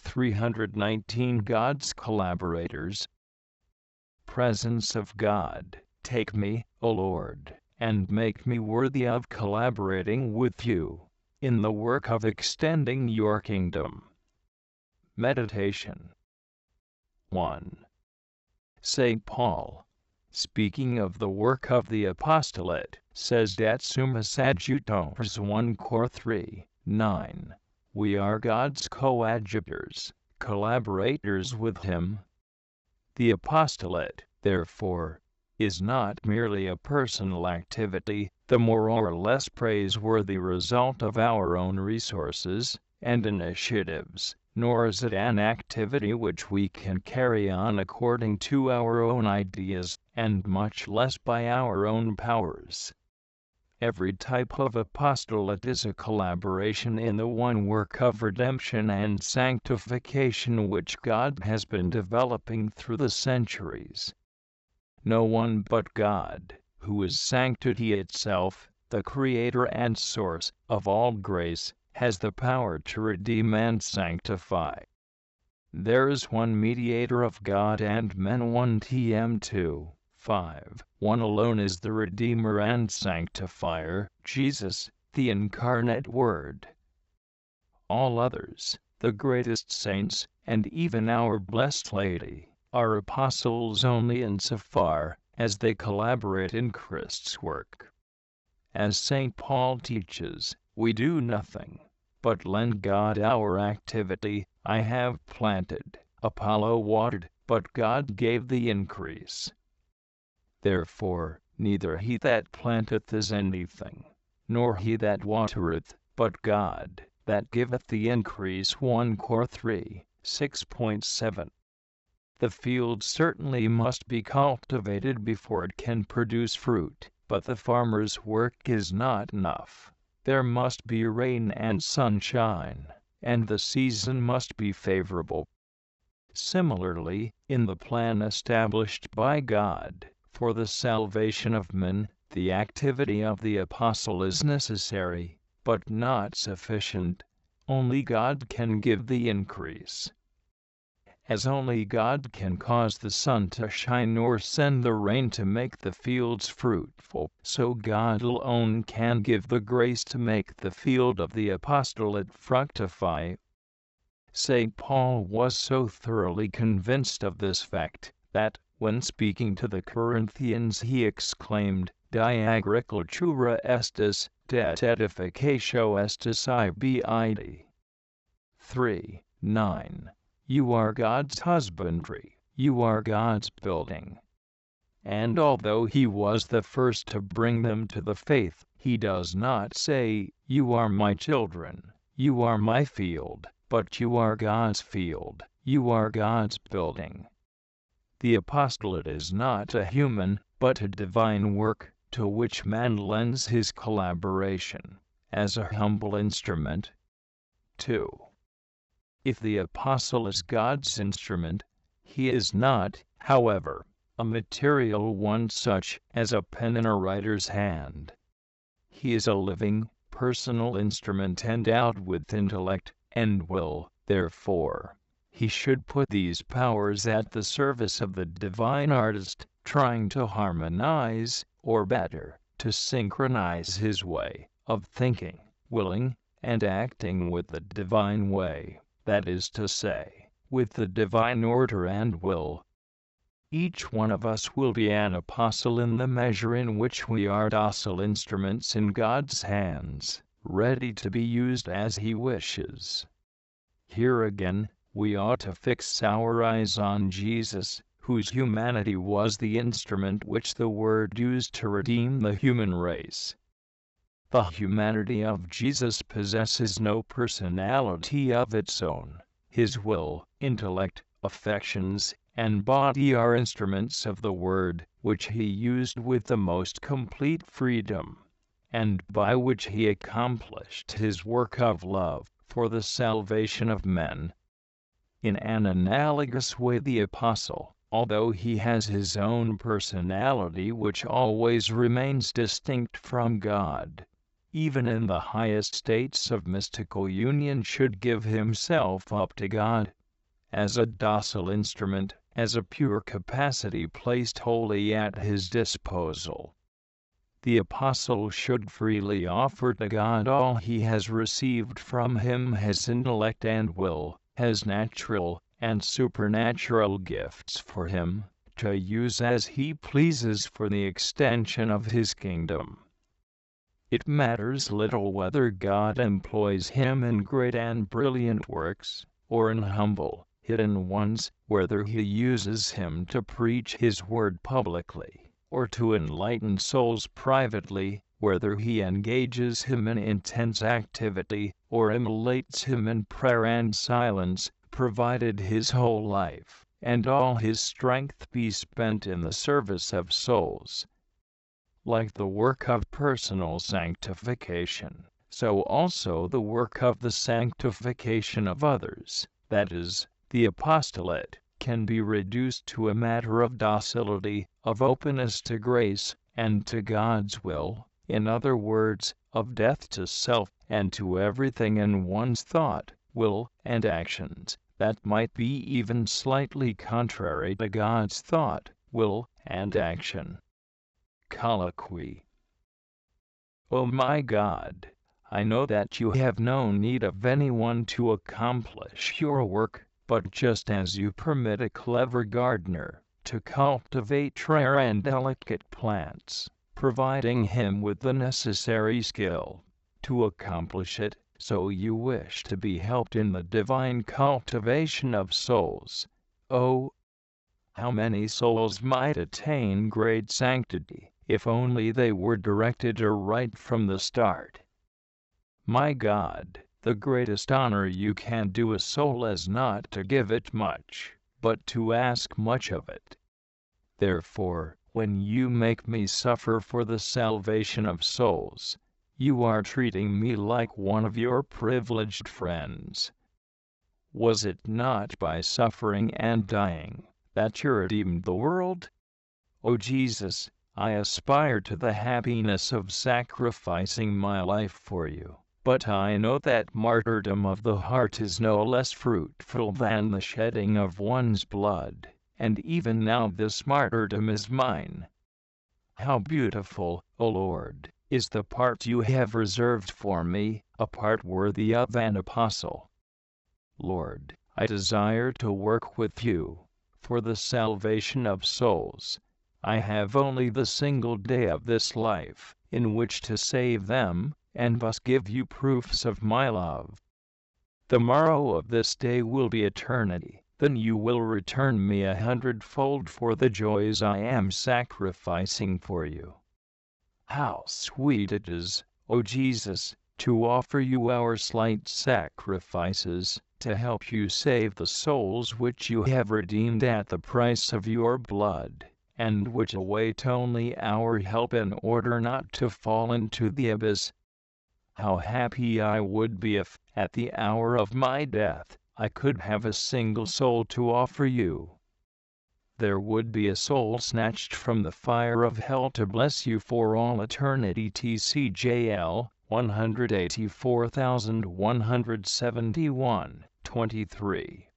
319 God's Collaborators. Presence of God, take me, O Lord, and make me worthy of collaborating with you in the work of extending your kingdom. Meditation 1. St. Paul, speaking of the work of the apostolate, says that Summus Adjuntors 1 Cor 3, 9. We are God's coadjutors, collaborators with Him. The apostolate, therefore, is not merely a personal activity, the more or less praiseworthy result of our own resources and initiatives, nor is it an activity which we can carry on according to our own ideas, and much less by our own powers. Every type of apostolate is a collaboration in the one work of redemption and sanctification which God has been developing through the centuries. No one but God, who is sanctity itself, the creator and source of all grace, has the power to redeem and sanctify. There is one mediator of God and men, 1 Tim 2, 5. One alone is the Redeemer and Sanctifier, Jesus, the incarnate Word. All others, the greatest saints, and even our Blessed Lady, are apostles only insofar as they collaborate in Christ's work. As St. Paul teaches, we do nothing but lend God our activity. I have planted, Apollo watered, but God gave the increase. Therefore, neither he that planteth is anything, nor he that watereth, but God that giveth the increase. 1 Cor 3, 6.7. The field certainly must be cultivated before it can produce fruit, but the farmer's work is not enough. There must be rain and sunshine, and the season must be favorable. Similarly, in the plan established by God for the salvation of men, the activity of the apostle is necessary, but not sufficient. Only God can give the increase. As only God can cause the sun to shine or send the rain to make the fields fruitful, so God alone can give the grace to make the field of the apostolate fructify. St. Paul was so thoroughly convinced of this fact, that, when speaking to the Corinthians, he exclaimed, Die agricultura estis, det edificatio estis ibid. 3, 9. You are God's husbandry, you are God's building. And although he was the first to bring them to the faith, he does not say, You are my children, you are my field, but you are God's field, you are God's building. The apostolate is not a human, but a divine work, to which man lends his collaboration, as a humble instrument. 2. If the apostle is God's instrument, he is not, however, a material one such as a pen in a writer's hand. He is a living, personal instrument endowed with intellect and will. Therefore, he should put these powers at the service of the divine artist, trying to harmonize, or better, to synchronize his way of thinking, willing, and acting with the divine way, that is to say, with the divine order and will. Each one of us will be an apostle in the measure in which we are docile instruments in God's hands, ready to be used as He wishes. Here again, we ought to fix our eyes on Jesus, whose humanity was the instrument which the Word used to redeem the human race. The humanity of Jesus possesses no personality of its own. His will, intellect, affections, and body are instruments of the Word, which he used with the most complete freedom, and by which he accomplished his work of love for the salvation of men. In an analogous way, the apostle, although he has his own personality which always remains distinct from God, even in the highest states of mystical union should give himself up to God, as a docile instrument, as a pure capacity placed wholly at his disposal. The apostle should freely offer to God all he has received from him, his intellect and will, his natural and supernatural gifts for him, to use as he pleases for the extension of his kingdom. It matters little whether God employs him in great and brilliant works, or in humble, hidden ones, whether he uses him to preach his word publicly, or to enlighten souls privately, whether he engages him in intense activity, or immolates him in prayer and silence, provided his whole life and all his strength be spent in the service of souls. Like the work of personal sanctification, so also the work of the sanctification of others, that is, the apostolate, can be reduced to a matter of docility, of openness to grace, and to God's will, in other words, of death to self, and to everything in one's thought, will, and actions, that might be even slightly contrary to God's thought, will, and action. Colloquy. O my God, I know that you have no need of anyone to accomplish your work, but just as you permit a clever gardener to cultivate rare and delicate plants, providing him with the necessary skill to accomplish it, so you wish to be helped in the divine cultivation of souls. Oh, how many souls might attain great sanctity, if only they were directed aright from the start. My God, the greatest honor you can do a soul is not to give it much, but to ask much of it. Therefore, when you make me suffer for the salvation of souls, you are treating me like one of your privileged friends. Was it not by suffering and dying that you redeemed the world? O Jesus, I aspire to the happiness of sacrificing my life for you, but I know that martyrdom of the heart is no less fruitful than the shedding of one's blood, and even now this martyrdom is mine. How beautiful, O Lord, is the part you have reserved for me, a part worthy of an apostle. Lord, I desire to work with you for the salvation of souls. I have only the single day of this life in which to save them, and thus give you proofs of my love. The morrow of this day will be eternity, then you will return me 100-fold for the joys I am sacrificing for you. How sweet it is, O Jesus, to offer you our slight sacrifices, to help you save the souls which you have redeemed at the price of your blood, and which await only our help in order not to fall into the abyss. How happy I would be if, at the hour of my death, I could have a single soul to offer you. There would be a soul snatched from the fire of hell to bless you for all eternity. TCJL 184,171, 23.